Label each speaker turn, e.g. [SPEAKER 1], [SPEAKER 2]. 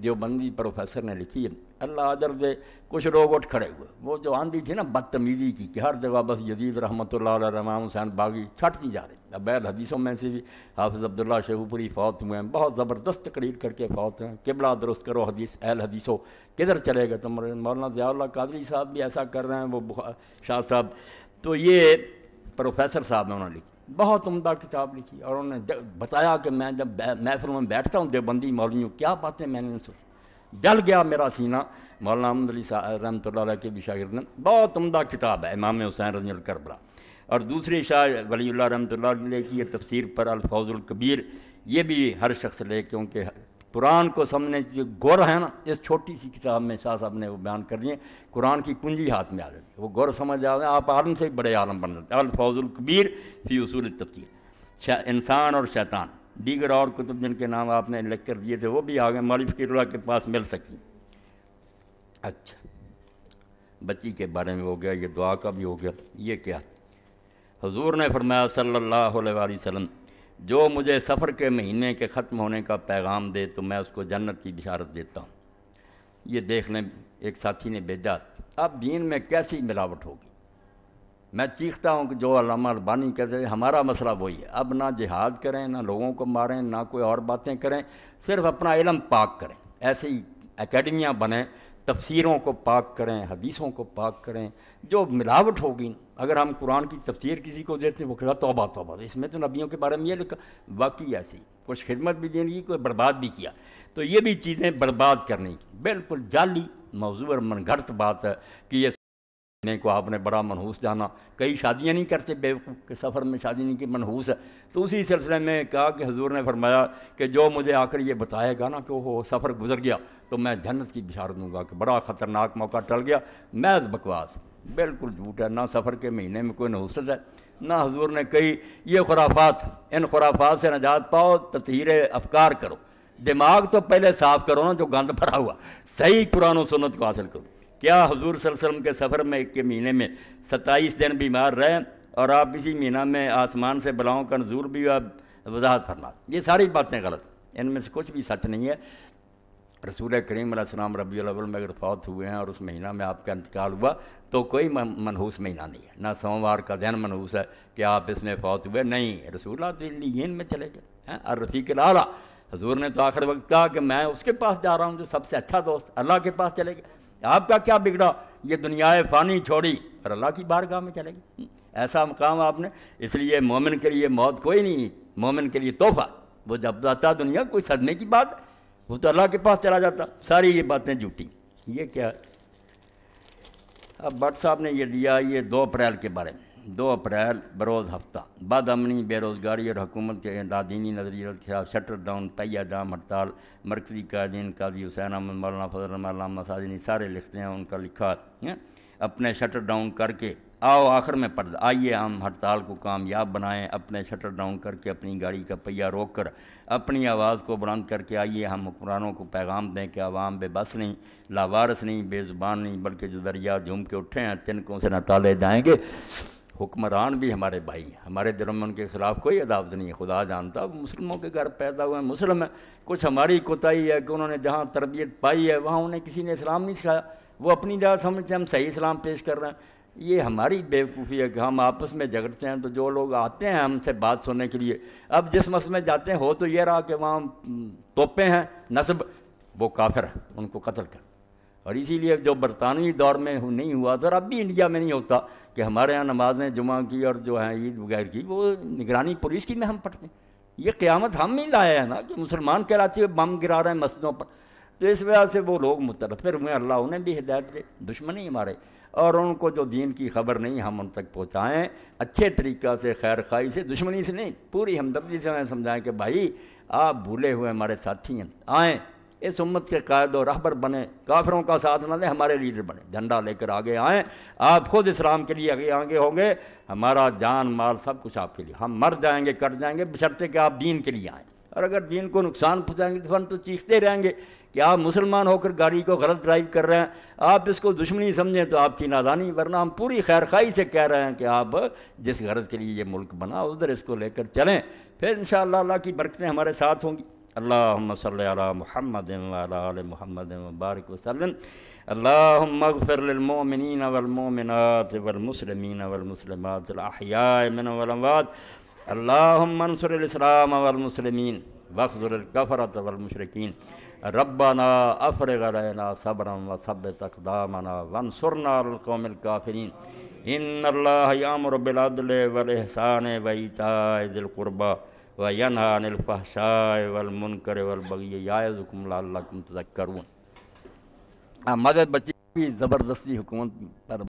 [SPEAKER 1] Deobandi professor نے لکھی ہے، اللہ اجر دے، کچھ لوگ اٹھ کھڑے ہوئے، وہ جو آندھی تھی نا بدتمیزی کی کہ ہر جگہ بس یزید رحمۃ اللہ علیہ، امام حسین باغی چھٹتی جا رہے. ابید حدیثوں میں سے بھی حافظ عبداللہ شیخوپوری فوت ہوئے ہیں، بہت زبردست تقریر کر کے فوت ہوئے ہیں. قبلہ درست کرو حدیث، اہل حدیثوں کدھر چلے گئے تم؟ مولانا ضیاء اللہ قادری صاحب بھی ایسا کر رہے ہیں، وہ شاہ صاحب. تو یہ پروفیسر صاحب نے انہوں نے لکھی، بہت عمدہ کتاب لکھی، اور انہوں نے بتایا کہ میں جب محفلوں میں بیٹھتا ہوں دیوبندی مولویوں، کیا باتیں میں نے سنی، جل گیا میرا سینہ. مولانا احمد علی صاحب رحمۃ اللہ علیہ کے بھی شاگرد نے، بہت عمدہ کتاب ہے امام حسین رضی اللہ کربلا. اور دوسری شاہ ولی اللہ رحمۃ اللہ علیہ کی یہ تفسیر پر الفوز الکبیر، یہ بھی ہر شخص لے، کیونکہ قرآن کو سمجھنے کی گر ہے نا، اس چھوٹی سی کتاب میں شاہ صاحب نے وہ بیان کر دیے. قرآن کی کنجی ہاتھ میں آ جاتی ہے، وہ گر سمجھ جاتے ہیں، آپ عالم سے بڑے عالم بن جاتے ہیں. الفوز الکبیر فی اصول التفسیر، انسان اور شیطان. دیگر اور کتب جن کے نام آپ نے لکھ کر دیے تھے وہ بھی آگے مولوی فقیر اللہ کے پاس مل سکتی. اچھا، بچی کے بارے میں ہو گیا، یہ دعا کا بھی ہو گیا. یہ کیا؟ حضور نے فرمایا صلی اللہ علیہ وآلہ وسلم، جو مجھے سفر کے مہینے کے ختم ہونے کا پیغام دے تو میں اس کو جنت کی بشارت دیتا ہوں. یہ دیکھ لیں، ایک ساتھی نے بھیجا، اب دین میں کیسی ملاوٹ ہوگی. میں چیختا ہوں کہ جو علامہ البانی کہتے ہیں ہمارا مسئلہ وہی ہے، اب نہ جہاد کریں، نہ لوگوں کو ماریں، نہ کوئی اور باتیں کریں، صرف اپنا علم پاک کریں. ایسے ہی اکیڈمیاں بنیں، تفسیروں کو پاک کریں، حدیثوں کو پاک کریں. جو ملاوٹ ہوگی، اگر ہم قرآن کی تفسیر کسی کو دیتے ہیں وہ کہتا توبہ توبہ، اس میں تو نبیوں کے بارے میں یہ لکھا. واقعی ایسی کچھ خدمت بھی دینی کی، کوئی برباد بھی کیا. تو یہ بھی چیزیں برباد کرنے کی بالکل جعلی موضوع اور من گھڑت بات ہے کہ یہ کو آپ نے بڑا منحوس جانا. کئی شادیاں نہیں کرتے بیوقوف کے، سفر میں شادی نہیں کی، منحوس ہے. تو اسی سلسلے میں کہا کہ حضور نے فرمایا کہ جو مجھے آ کر یہ بتائے گا نا کہ وہ سفر گزر گیا تو میں جنت کی بشارت دوں گا کہ بڑا خطرناک موقع ٹل گیا. محض بکواس، بالکل جھوٹ ہے. نہ سفر کے مہینے میں کوئی نحوست ہے، نہ حضور نے کہی یہ خرافات. ان خرافات سے نجات پاؤ، تطہیر افکار کرو، دماغ تو پہلے صاف کرو نا جو گند بھرا ہوا، صحیح قرآن و سنت کو حاصل کرو. کیا حضور صلی اللہ علیہ وسلم کے سفر میں ایک کے مہینے میں 27 دن بیمار رہے اور آپ اسی مہینہ میں آسمان سے بلاؤں کا نزول بھی وضاحت فرما؟ یہ ساری باتیں غلط، ان میں سے کچھ بھی سچ نہیں ہے. رسول کریم علیہ السلام ربیع الاول میں اگر فوت ہوئے ہیں اور اس مہینہ میں آپ کا انتقال ہوا تو کوئی منحوس مہینہ نہیں ہے. نہ سوموار کا دن منحوس ہے کہ آپ اس میں فوت ہوئے، نہیں. رسول اللہ علیین میں چلے گئے، الرفیق الاعلیٰ. حضور نے تو آخر وقت کہا کہ میں اس کے پاس جا رہا ہوں جو سب سے اچھا دوست، اللہ کے پاس چلے گئے. آپ کا کیا بگڑا؟ یہ دنیا فانی چھوڑی اور اللہ کی بارگاہ میں چلے گئے. ایسا مقام آپ نے. اس لیے مومن کے لیے موت کوئی نہیں، مومن کے لیے تحفہ. وہ جب جاتا دنیا کوئی صدمے کی بات، وہ تو اللہ کے پاس چلا جاتا. ساری یہ باتیں جھوٹی. یہ کیا؟ اب بٹ صاحب نے یہ دیا، یہ 2 اپریل کے بارے میں. 2 اپریل بروز ہفتہ، بد امنی، بے روزگاری اور حکومت کے لادینی نظریے کے خلاف شٹر ڈاؤن، پہیہ جام ہڑتال. مرکزی قائدین قاضی حسین احمد، مولانا فضل الرحمان، علامہ ساجنی سارے لکھتے ہیں. ان کا لکھا اپنے شٹر ڈاؤن کر کے آؤ، آخر میں پڑھ آئیے ہم ہڑتال کو کامیاب بنائیں. اپنے شٹر ڈاؤن کر کے اپنی گاڑی کا پہیہ روک کر اپنی آواز کو بلند کر کے آئیے ہم حکمرانوں کو پیغام دیں کہ عوام بے بس نہیں، لاوارث نہیں، بے زبان نہیں، بلکہ جو دریا جھوم کے اٹھے ہیں تنکوں سے نہ ٹالے جائیں گے. حکمران بھی ہمارے بھائی ہیں، ہمارے دلوں میں ان کے خلاف کوئی عداوت نہیں ہے. خدا جانتا وہ مسلموں کے گھر پیدا ہوئے ہیں، مسلم ہیں. کچھ ہماری کوتاہی ہے کہ انہوں نے جہاں تربیت پائی ہے وہاں انہیں کسی نے اسلام نہیں سکھایا. وہ اپنی جگہ سمجھتے ہیں ہم صحیح اسلام پیش کر رہے ہیں. یہ ہماری بیوقوفی ہے کہ ہم آپس میں جھگڑتے ہیں. تو جو لوگ آتے ہیں ہم سے بات سننے کے لیے، اب جس مسئلے میں جاتے ہیں ہو تو یہ رہا کہ وہاں توپے ہیں نصب، وہ کافر ہیں، ان کو قتل کر. اور اسی لیے جو برطانوی دور میں نہیں ہوا تھا اور اب بھی انڈیا میں نہیں ہوتا کہ ہمارے ہاں نمازیں جمعہ کی اور جو ہیں عید وغیرہ کی وہ نگرانی پولیس کی میں ہم پڑھتے ہیں. یہ قیامت ہم ہی لائے ہیں نا کہ مسلمان کہلاتے ہوئے بم گرا رہے ہیں مسجدوں پر. تو اس وجہ سے وہ لوگ متنفر ہوئے. اللہ انہیں بھی ہدایت دے. دشمنی ہمارے، اور ان کو جو دین کی خبر نہیں ہم ان تک پہنچائیں اچھے طریقہ سے، خیر خواہی سے، دشمنی سے نہیں، پوری ہمدردی سے انہیں سمجھائیں کہ بھائی آپ بھولے ہوئے ہمارے ساتھی ہیں، آئیں اس امت کے قائد و رہبر بنے، کافروں کا ساتھ نہ دیں، ہمارے لیڈر بنے، جھنڈا لے کر آگے آئیں. آپ خود اسلام کے لیے آگے ہوں گے، ہمارا جان مال سب کچھ آپ کے لیے، ہم مر جائیں گے کٹ جائیں گے بشرطے کہ آپ دین کے لیے آئیں. اور اگر دین کو نقصان پہنچائیں گے تو ہم تو چیختے رہیں گے کہ آپ مسلمان ہو کر گاڑی کو غلط ڈرائیو کر رہے ہیں، آپ اس کو دشمنی سمجھیں تو آپ کی نادانی. ورنہ ہم پوری خیر خواہی سے کہہ رہے ہیں کہ آپ جس غرض کے لیے یہ ملک بنا ادھر اس کو لے کر چلیں، پھر انشاءاللہ اللہ کی برکتیں ہمارے ساتھ ہوں گی. اللہم صلی علی محمد وعلی آل محمد وبارک وسلم اللہم اغفر للمؤمنین والمؤمنات والمسلمین والمسلمات الاحیاء منهم والاموات اللہم انصر الاسلام والمسلمین واخذل الکفرۃ والمشرکین ربنا افرغ علینا صبرا وثبت اقدامنا وانصرنا علی القوم الکافرین ان اللہ یامر بالعدل والاحسان وایتاء ذی القربى وینہی عن الفحشاء والمنکر والبغی یعظکم لعلکم تذکرون۔ مدد بچی بھی زبردستی حکومت پر